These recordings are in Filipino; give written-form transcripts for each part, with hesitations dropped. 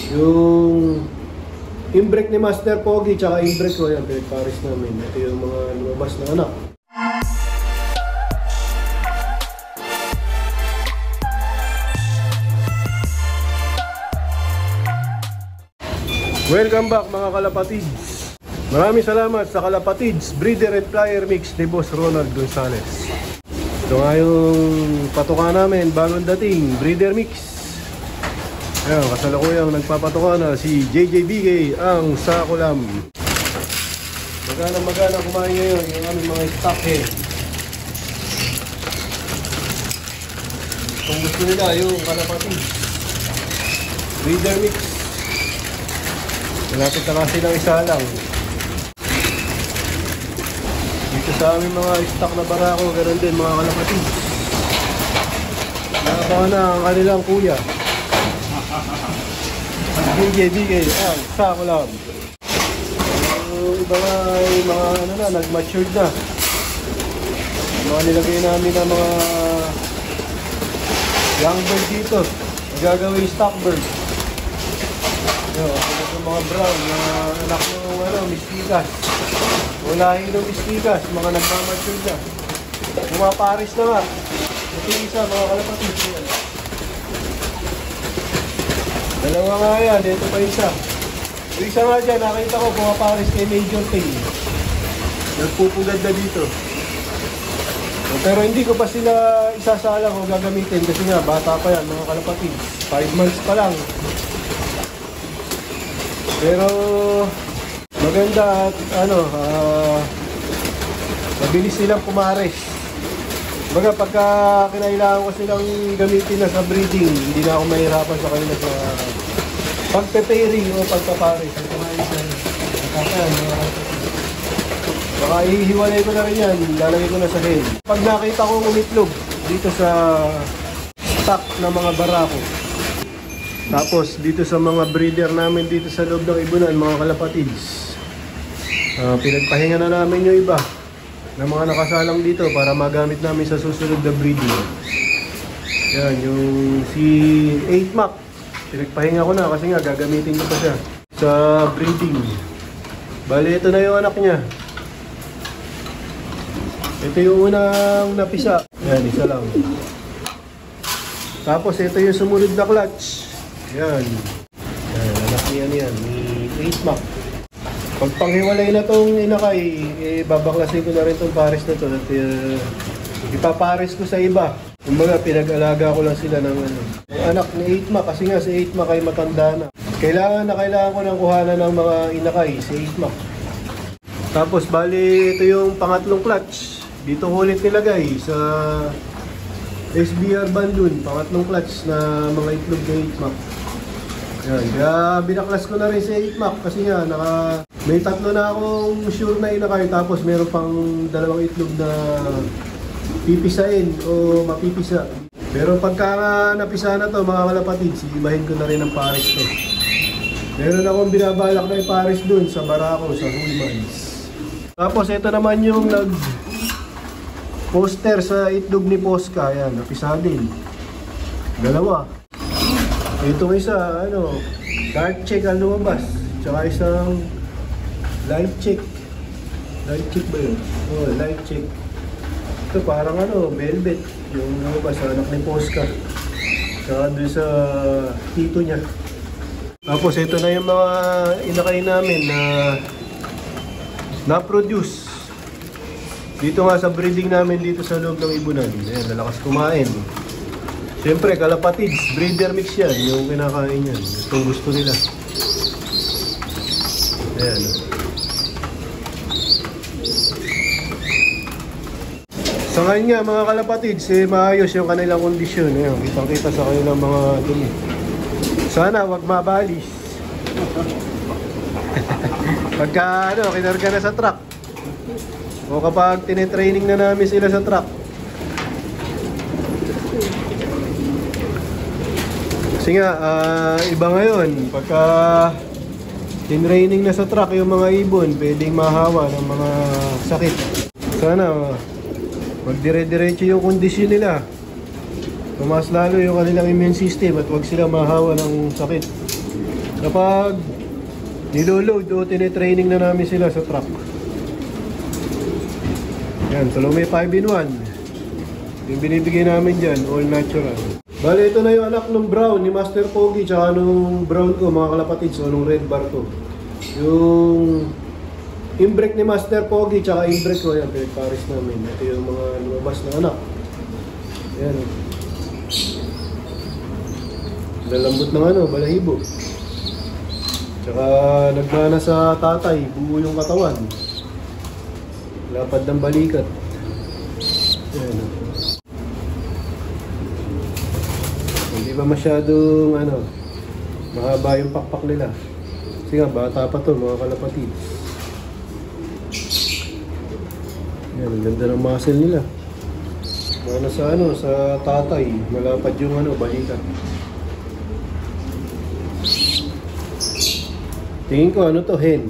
Yung inbreak ni Master Pogi tsaka inbreak ko, yan, pinagpares namin. Ito yung mga lumabas na anak. Welcome back mga kalapatids. Maraming salamat sa Kalapatids Breeder and Flyer Mix ni Boss Ronald Gonzales. Ito nga yung patuka namin, bagong dating Breeder Mix. Ayan, kasalukuyang nagpapatuka na si JJBK ang Sakulam. Magana kumain ngayon yung aming mga stock head. Kung gusto nila yung Kalapatids Breeder Mix, malapit na kasi ng isa lang. Dito sa aming mga stock na barako, ganoon din mga Kalapatids. Nakabahan na ang kanilang kuya JJBK ang Sakulam. Iba nga ay mga ano na, nag-matured na. Mga nilagay namin na mga young bird dito, gagawin stock bird. Yung mga brown, mga anak ng ano, mistikas. Wala ng mistikas, mga nagmamature na. Pumaparis na nga. Ito yung isa, mga Kalapatids yan. Dalawa nga yan, ito pa isa. Yung isa nga dyan, nakita ko, pumaparis kay Major Tail. Nagpupugad na dito. Pero hindi ko pa sila isasalang o gagamitin kasi nga, bata pa yan, mga Kalapatids. 5 months pa lang. Pero maganda at ano, mabilis silang pumares. Baga pagka kinailangan ko silang gamitin na sa breeding, hindi na ako mahirapan sa kanila sa pagpe-pairing o pagpapares. Baka ihiwalay ko na rin yan, lalagay ko na sa hen. Pag nakita kong umitlog dito sa stock ng mga barako, tapos dito sa mga breeder namin dito sa loob ng Ibunan, mga Kalapatids, pinagpahinga na namin yung iba na mga nakasalang dito para magamit namin sa susunod na breeding. Yan, yung si 8 Mac, pinagpahinga ko na kasi nga gagamitin ko pa siya sa breeding. Bali, ito na yung anak niya. Ito yung unang napisa. Yan, isa lang. Tapos ito yung sumunod na clutch. Yan. Yan, anak niya yan, ni 8 Mac. Pag panghiwalay na tong inakay, babaklasin ko na rin tong pares na to at ipapares ko sa iba. Kumbaga, pinag-alaga ko lang sila ng ano. Yung anak ni 8 Mac, kasi nga si 8 Mac ay matanda na. Kailangan ko ng kuhanan ng mga inakay, si 8 Mac. Tapos, bali, ito yung pangatlong clutch. Dito ulit nilagay sa SBR Bandun, pangatlong clutch na mga itlog ni 8 Mac. Yan, kaya binaklas ko na rin si 8 Mac kasi nga may tatlo na akong sure na inakay, tapos meron pang dalawang itlog na pipisain o mapipisa. Pero pagka napisa na to mga Kalapatids, ibahin ko na rin ang pares to. Meron akong binabalak na ipares dun sa barako, sa Hullmans. Tapos ito naman yung poster sa itlog ni Posca. Ayan, napisa din. Dalawa. Itong isa, ano, dark check ang lumabas. Tsaka isang light check. Light check ba yun? Oh, light check. Ito parang ano, velvet. Yung lumabas, anak ni Posca. Tsaka doon sa tito niya. Tapos ito na yung mga inakay namin na na-produce. Dito nga sa breeding namin dito sa loob ng Ibunan. Ayan, nalakas kumain. Siyempre, Kalapatids, breeder mix yan. Yung kinakain yan. Itong gusto nila. Ayan. Sa ngayon nga, mga Kalapatids, maayos yung kanilang kondisyon. Ayan, kitang-kita sa kanilang mga dumi. Sana, wag mabalis. Pagka, kinarga na sa truck. O kapag tinetraining na namin sila sa truck. Kasi nga, iba ngayon, pagka tinraining na sa truck yung mga ibon, pwedeng mahawa ng mga sakit. Sana, magdire-diretso yung kondisyon nila. Tumaas lalo yung kanilang immune system at huwag sila mahawa ng sakit. Kapag niloload o tinitraining na namin sila sa truck. Yan, Salome 5-in-1. Yung binibigay namin dyan, all natural. Bale, ito na yung anak ng brown ni Master Pogi, tsaka nung brown ko, mga kalapatid, so nung red bar ko. Yung imbrek ni Master Pogi, tsaka imbrek ko, yan, pinagparis namin. Ito yung mga lumabas na anak. Yan. Lalambot ng balahibo. Tsaka nagmana sa tatay, buo yung katawan. Lapad ng balikat. Yan. Hindi ba masyadong mahaba yung pakpak nila. Kasi nga, bata pa to, mga kalapatid. Yan, ang ganda ng muscle nila. Mana sa sa tatay, malapad yung balikat. Tingin ko to, hen.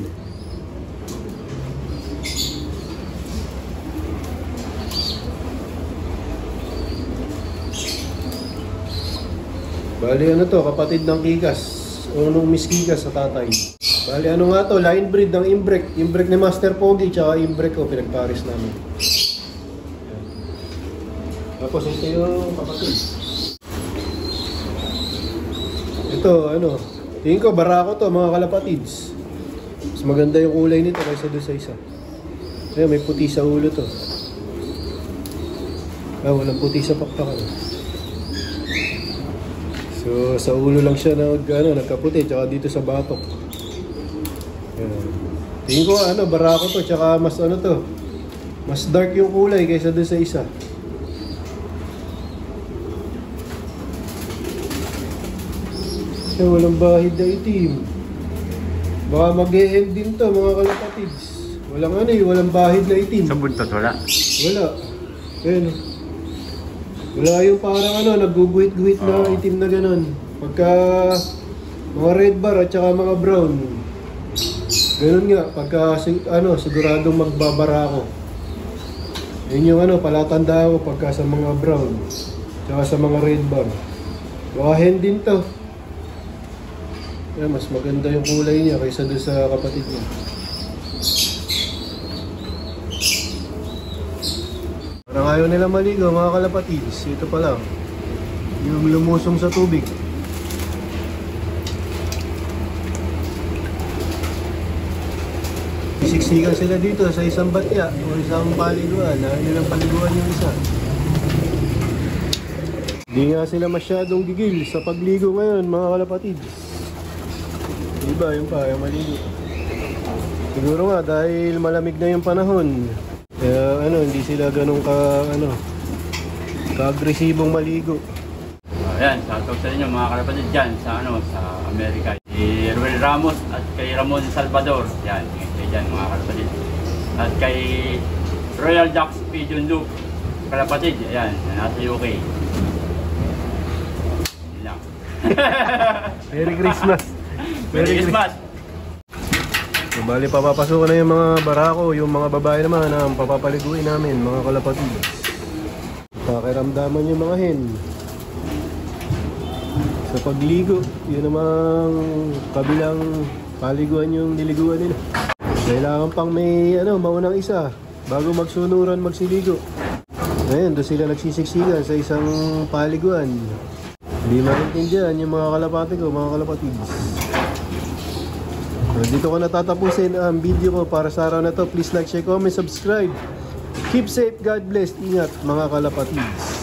Bali to, kapatid ng Kikas. O nung Miss Kikas sa tatay. Bali nga to, line breed ng imbrek. Imbrek ni Master Pogi, tsaka imbrek ko, pinagparis namin. Yan. Tapos ito yung kapatid. Ito, tingin ko, barako to, mga kalapatids. Mas maganda yung kulay nito kaysa doon sa isa. Kaya may puti sa ulo to. Walang puti sa pakpakan. So, sa ulo lang siya nagkaputi, tsaka dito sa batok. Ayan. Tingin ko, barako to, tsaka mas to, mas dark yung kulay kaysa doon sa isa. Walang bahid na itim. Baka mag-e-end din to, mga kalapatids. Walang walang bahid na itim. Sa buntot wala? Wala. Ayan. Wala yung parang nagguguhit-guhit na itim na ganun. Pagka mga red bar at saka mga brown. Ganun nga, pagka siguradong magbabara ako. Yun yung palatanda ko pagka sa mga brown. Tsaka sa mga red bar. Baka hen din to. Mas maganda yung kulay niya kaysa doon sa kapatid niya. Parang ayaw nila maligo, mga kalapatids. Ito pa lang. Yung lumusong sa tubig. Siksikan sila dito sa isang batya o isang paliguan. Ayaw nilang paliguan yung isa. Hindi nga sila masyadong gigil sa pagligo ngayon, mga kalapatids. Diba, yung maligo. Siguro nga dahil malamig na yung panahon. Kaya hindi sila ganun ka-agresibong maligo. Ayan, shoutout sa inyo mga kalapatid dyan sa sa Amerika. Si Ruel Ramos at kay Ramon Salvador. Yan, kay dyan mga kalapatid. At kay Royal Jacks Pigeon Loop. Kalapatid, ayan, nasa UK. Yun lang. Merry Christmas! Merry Christmas! So, bali papapasukan na yung mga barako, yung mga babae naman ang papapaliguin namin, mga kalapatid. Pakiramdaman yung mga hen. Sa pagligo, yun namang kabilang paliguan yung niliguan nila. Kailangan pang may maunang isa bago magsunuran magsiligo. Ngayon, doon sila nagsisiksikan sa isang paliguan. Hindi maintindihan yung mga kalapati ko, mga kalapatids. So, dito ko natatapusin ang video ko para sa araw na to. Please like, share, comment, subscribe. Keep safe, God bless. Ingat mga kalapatids.